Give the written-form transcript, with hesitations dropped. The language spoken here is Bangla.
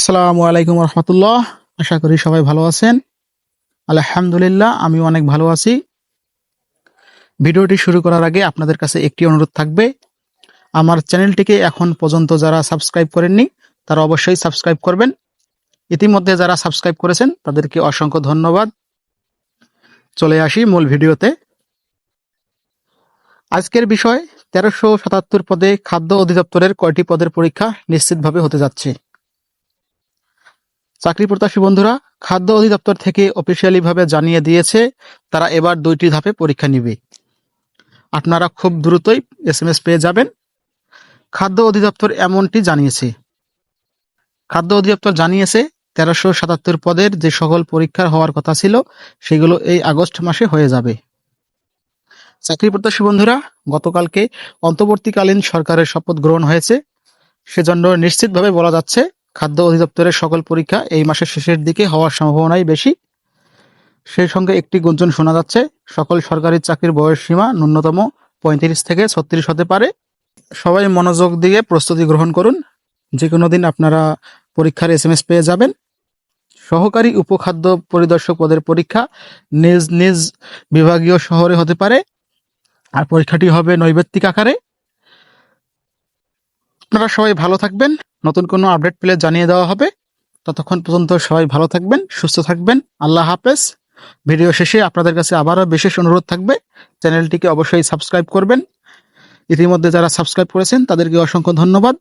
আসসালামু আলাইকুম রহমতুল্লাহ। আশা করি সবাই ভালো আছেন। আলহামদুলিল্লাহ, আমি অনেক ভালো আছি। ভিডিওটি শুরু করার আগে আপনাদের কাছে একটি অনুরোধ থাকবে, আমার চ্যানেলটিকে এখন পর্যন্ত যারা সাবস্ক্রাইব করেননি তারা অবশ্যই সাবস্ক্রাইব করবেন। ইতিমধ্যে যারা সাবস্ক্রাইব করেছেন তাদেরকে অসংখ্য ধন্যবাদ। চলে আসি মূল ভিডিওতে। আজকের বিষয় 1377 পদে খাদ্য অধিদপ্তরের কয়টি পদের পরীক্ষা নিশ্চিতভাবে হতে যাচ্ছে। চাকরি প্রত্যাশী বন্ধুরা, খাদ্য অধিদপ্তর থেকে অফিসিয়ালি ভাবে জানিয়ে দিয়েছে তারা এবার 2টি ধাপে পরীক্ষা নেবে। আপনারা খুব দ্রুতই SMS পেয়ে যাবেন। খাদ্য অধিদপ্তর এমনটি জানিয়েছে। খাদ্য অধিদপ্তর জানিয়েছে 1377 পদের যে সকল পরীক্ষার হওয়ার কথা ছিল সেগুলো এই আগস্ট মাসে হয়ে যাবে। চাকরি প্রত্যাশী বন্ধুরা, গতকালকে অন্তর্বর্তীকালীন সরকারের শপথ গ্রহণ হয়েছে, সেজন্য নিশ্চিতভাবে বলা যাচ্ছে খাদ্য অধিদপ্তরের সকল পরীক্ষা এই মাসের শেষের দিকে হওয়ার সম্ভাবনাই বেশি। সেই সঙ্গে একটি গুঞ্জন শোনা যাচ্ছে, সকল সরকারি চাকরির বয়স সীমা ন্যূনতম 35 থেকে 36 হতে পারে। সবাই মনোযোগ দিয়ে প্রস্তুতি গ্রহণ করুন। যে কোনো দিন আপনারা পরীক্ষার SMS পেয়ে যাবেন। সহকারী উপখাদ্য পরিদর্শক পদের পরীক্ষা নিজ নিজ বিভাগীয় শহরে হতে পারে, আর পরীক্ষাটি হবে নৈবেত্তিক আকারে। আপনারা সবাই ভালো থাকবেন। নতুন কোনো আপডেট পেলে জানিয়ে দেওয়া হবে। ততক্ষণ পর্যন্ত সবাই ভালো থাকবেন, সুস্থ থাকবেন। আল্লাহ হাফেজ। ভিডিও শেষে আপনাদের কাছে আবারও বিশেষ অনুরোধ থাকবে, চ্যানেলটিকে অবশ্যই সাবস্ক্রাইব করবেন। ইতিমধ্যে যারা সাবস্ক্রাইব করেছেন তাদেরকে অসংখ্য ধন্যবাদ।